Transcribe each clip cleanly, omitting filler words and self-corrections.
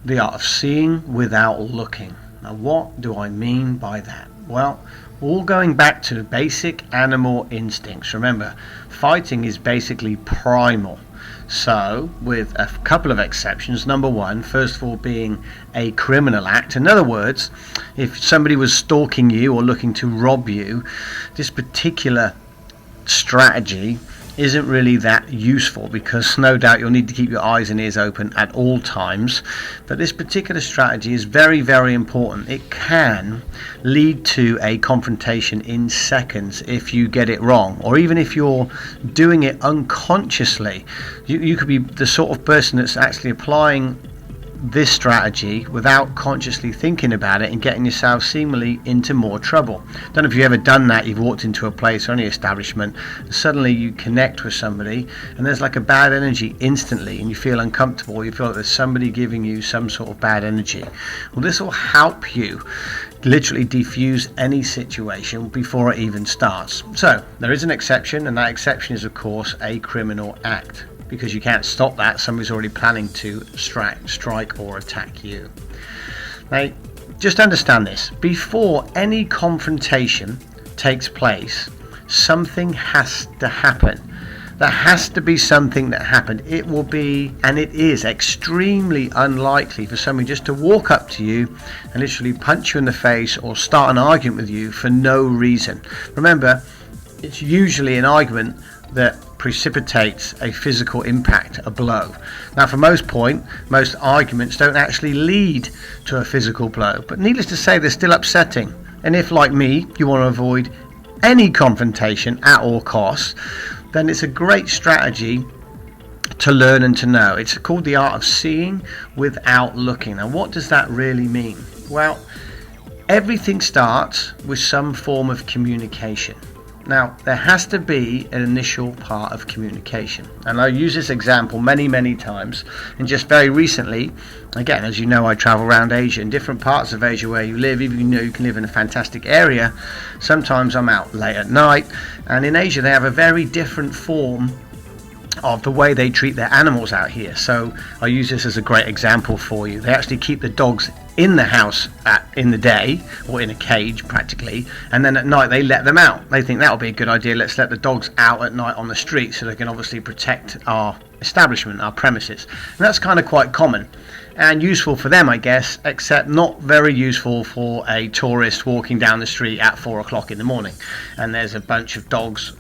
the art of seeing without looking. Now, what do I mean by that? Well, all going back to basic animal instincts. Remember, fighting is basically primal. So, with a couple of exceptions, number one, first of all, being a criminal act. In other words, if somebody was stalking you or looking to rob you, this particular strategy isn't really that useful, because no doubt you'll need to keep your eyes and ears open at all times. But this particular strategy is very, very important. It can lead to a confrontation in seconds if you get it wrong, or even if you're doing it unconsciously. You could be the sort of person that's actually applying this strategy without consciously thinking about it and getting yourself seemingly into more trouble. Don't know if you've ever done that. You've walked into a place or any establishment and suddenly you connect with somebody and there's like a bad energy instantly and you feel uncomfortable. You feel like there's somebody giving you some sort of bad energy. Well, this will help you literally defuse any situation before it even starts. So there is an exception, and that exception is of course a criminal act, because you can't stop that. Somebody's already planning to strike or attack you. Now, just understand this. Before any confrontation takes place, something has to happen. There has to be something that happened. It will be, and it is, extremely unlikely for somebody just to walk up to you and literally punch you in the face or start an argument with you for no reason. Remember, it's usually an argument that precipitates a physical impact, a blow. Now, for most arguments don't actually lead to a physical blow, but needless to say, they're still upsetting. And if, like me, you want to avoid any confrontation at all costs, then it's a great strategy to learn and to know. It's called the art of seeing without looking. Now, what does that really mean? Well, everything starts with some form of communication. Now, there has to be an initial part of communication. And I use this example many, many times. And just very recently, again, as you know, I travel around Asia. In different parts of Asia where you live, even though you can live in a fantastic area, sometimes I'm out late at night. And in Asia, they have a very different form of the way they treat their animals out here. So I use this as a great example for you. They actually keep the dogs in the house in the day, or in a cage practically, and then at night they let them out. They think that'll be a good idea. Let's let the dogs out at night on the street so they can obviously protect our establishment, our premises. And that's kind of quite common and useful for them, I guess, except not very useful for a tourist walking down the street at 4 o'clock in the morning and there's a bunch of dogs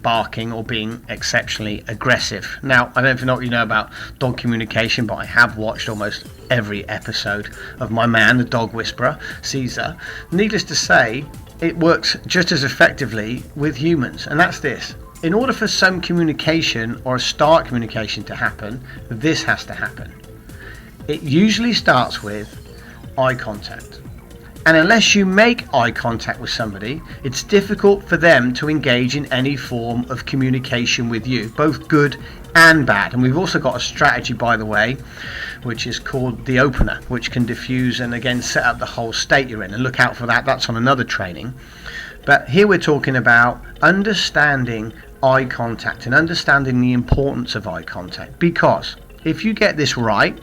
barking or being exceptionally aggressive. Now, I don't know what you know about dog communication, but I have watched almost every episode of my man, the dog whisperer, Caesar. Needless to say, it works just as effectively with humans, and that's this. In order for some communication or a start communication to happen, this has to happen. It usually starts with eye contact. And unless you make eye contact with somebody, it's difficult for them to engage in any form of communication with you, both good and bad. And we've also got a strategy, by the way, which is called the opener, which can diffuse and again set up the whole state you're in. And look out for that. That's on another training. But here we're talking about understanding eye contact and understanding the importance of eye contact. Because if you get this right,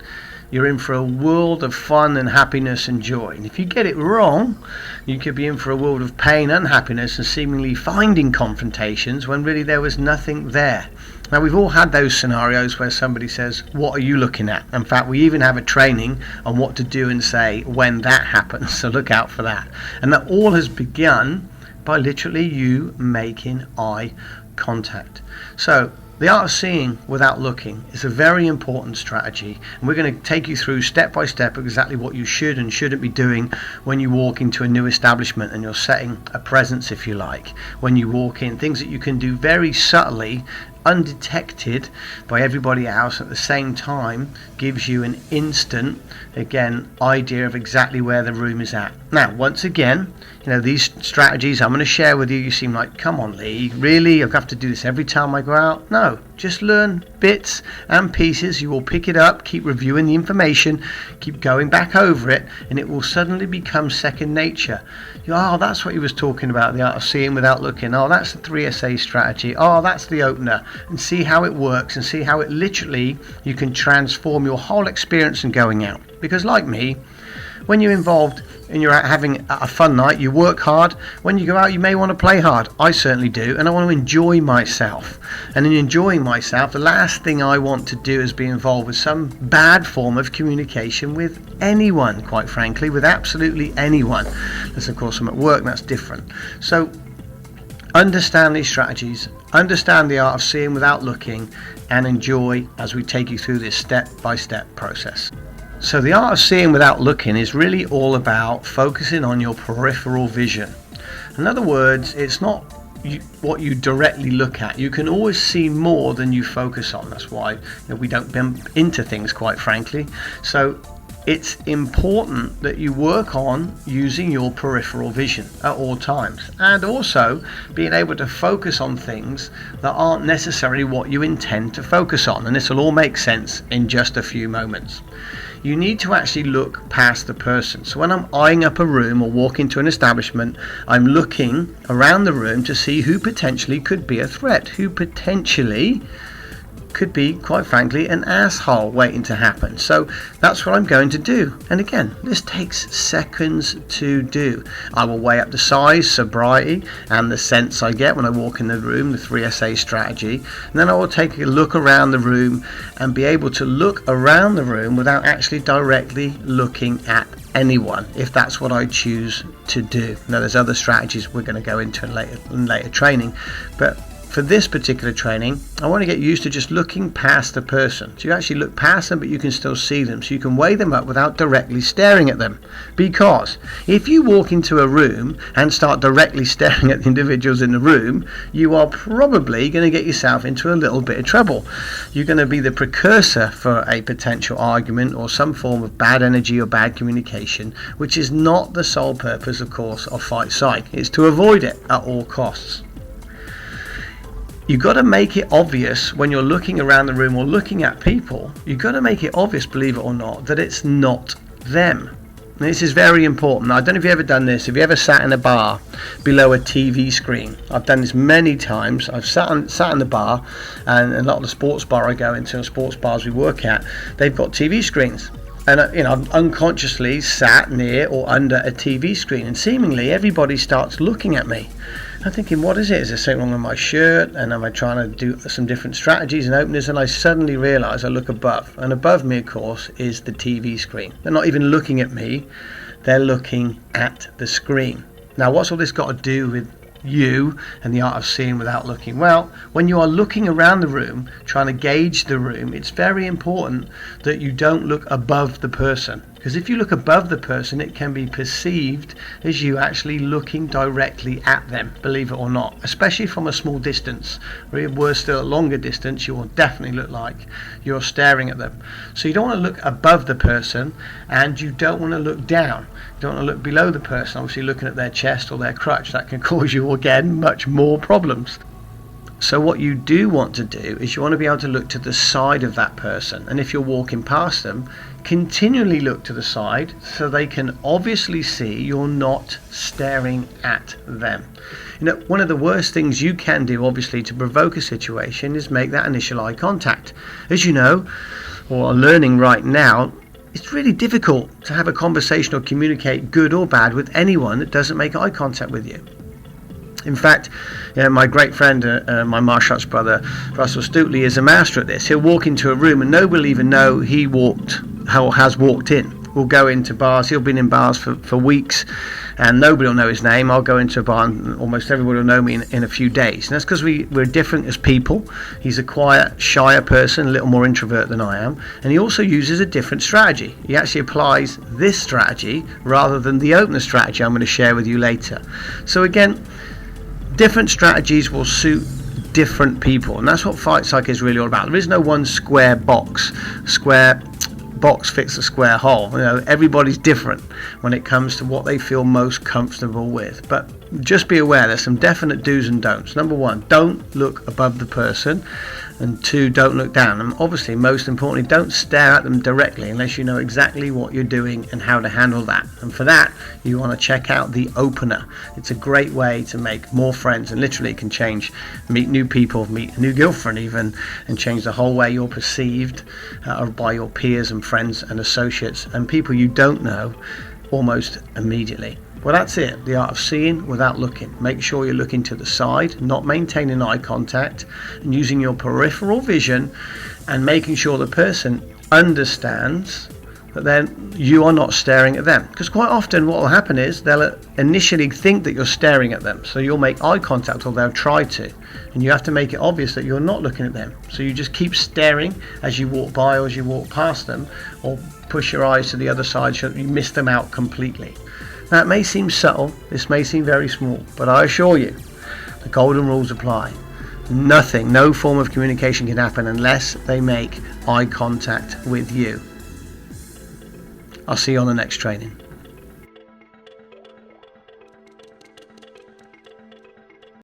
you're in for a world of fun and happiness and joy. And if you get it wrong, you could be in for a world of pain, unhappiness, and seemingly finding confrontations when really there was nothing there. Now, we've all had those scenarios where somebody says, "What are you looking at?" In fact, we even have a training on what to do and say when that happens, so look out for that. And that all has begun by literally you making eye contact. So the art of seeing without looking is a very important strategy, and we're going to take you through step by step exactly what you should and shouldn't be doing when you walk into a new establishment and you're setting a presence, if you like. When you walk in, things that you can do very subtly, undetected by everybody else, at the same time gives you an instant, again, idea of exactly where the room is at. Now, once again, these strategies I'm going to share with you, you seem like, come on Lee, really? I have to do this every time I go out? No, just learn bits and pieces. You will pick it up, keep reviewing the information, keep going back over it, and it will suddenly become second nature. Oh, that's what he was talking about, the art of seeing without looking. Oh, that's the 3SA strategy. Oh, that's the opener. And see how it works and see how it literally, you can transform your whole experience in going out. Because like me, when you're involved and you're out having a fun night, you work hard. When you go out, you may want to play hard. I certainly do, and I want to enjoy myself. And in enjoying myself, the last thing I want to do is be involved with some bad form of communication with anyone, quite frankly, with absolutely anyone. Unless, of course, I'm at work, and that's different. So understand these strategies, understand the art of seeing without looking, and enjoy as we take you through this step-by-step process. So the art of seeing without looking is really all about focusing on your peripheral vision. In other words, it's not what you directly look at. You can always see more than you focus on. That's why we don't bump into things, quite frankly. So it's important that you work on using your peripheral vision at all times, and also being able to focus on things that aren't necessarily what you intend to focus on. And this will all make sense in just a few moments. You need to actually look past the person. So when I'm eyeing up a room or walking to an establishment, I'm looking around the room to see who potentially could be a threat, who potentially could be, quite frankly, an asshole waiting to happen. So that's what I'm going to do. And again, this takes seconds to do. I will weigh up the size, sobriety, and the sense I get when I walk in the room, the 3SA strategy. And then I will take a look around the room and be able to look around the room without actually directly looking at anyone, if that's what I choose to do. Now, there's other strategies we're going to go into in later training, but for this particular training, I want to get used to just looking past the person. So you actually look past them, but you can still see them. So you can weigh them up without directly staring at them. Because if you walk into a room and start directly staring at the individuals in the room, you are probably going to get yourself into a little bit of trouble. You're going to be the precursor for a potential argument or some form of bad energy or bad communication, which is not the sole purpose, of course, of Fight Psych. It's to avoid it at all costs. You've got to make it obvious when you're looking around the room or looking at people. You've got to make it obvious, believe it or not, that it's not them. And this is very important. I don't know if you've ever done this. Have you ever sat in a bar below a TV screen? I've done this many times. I've sat in the bar, and a lot of the sports bar I go into, sports bars we work at, they've got TV screens. And I've unconsciously sat near or under a TV screen, and seemingly everybody starts looking at me. I'm thinking, what is it? Is there something wrong with my shirt? And am I trying to do some different strategies and openers? And I suddenly realise I look above. And above me, of course, is the TV screen. They're not even looking at me. They're looking at the screen. Now, what's all this got to do with you and the art of seeing without looking? Well, when you are looking around the room, trying to gauge the room, it's very important that you don't look above the person. Because if you look above the person, it can be perceived as you actually looking directly at them, believe it or not, especially from a small distance, or even worse still, a longer distance, you will definitely look like you're staring at them. So you don't want to look above the person, and you don't want to look down. You don't want to look below the person, obviously looking at their chest or their crutch. That can cause you, again, much more problems. So what you do want to do is you want to be able to look to the side of that person, and if you're walking past them, continually look to the side so they can obviously see you're not staring at them. One of the worst things you can do, obviously, to provoke a situation is make that initial eye contact. As you know, or are learning right now, it's really difficult to have a conversation or communicate, good or bad, with anyone that doesn't make eye contact with you. In fact, my great friend, my martial arts brother, Russell Stootley, is a master at this. He'll walk into a room and nobody will even know he has walked in. We'll go into bars. He'll been in bars for weeks and nobody will know his name. I'll go into a bar and almost everybody will know me in a few days. And that's because we're different as people. He's a quiet, shyer person, a little more introvert than I am. And he also uses a different strategy. He actually applies this strategy rather than the opener strategy I'm going to share with you later. So again, different strategies will suit different people, and that's what Fight Psych is really all about. There is no one square box. Square box fits a square hole. Everybody's different when it comes to what they feel most comfortable with. But just be aware there's some definite do's and don'ts. Number one, don't look above the person, and two, don't look down. And obviously, most importantly, don't stare at them directly unless you know exactly what you're doing and how to handle that. And for that, you want to check out the opener. It's a great way to make more friends, and literally it can change, meet new people, meet a new girlfriend even, and change the whole way you're perceived by your peers and friends and associates and people you don't know almost immediately. Well, that's it. The art of seeing without looking. Make sure you're looking to the side, not maintaining eye contact, and using your peripheral vision and making sure the person understands that then you are not staring at them. Because quite often what will happen is they'll initially think that you're staring at them. So you'll make eye contact, or they'll try to. And you have to make it obvious that you're not looking at them. So you just keep staring as you walk by or as you walk past them, or push your eyes to the other side so that you miss them out completely. Now, it may seem subtle, this may seem very small, but I assure you, the golden rules apply. Nothing, no form of communication can happen unless they make eye contact with you. I'll see you on the next training.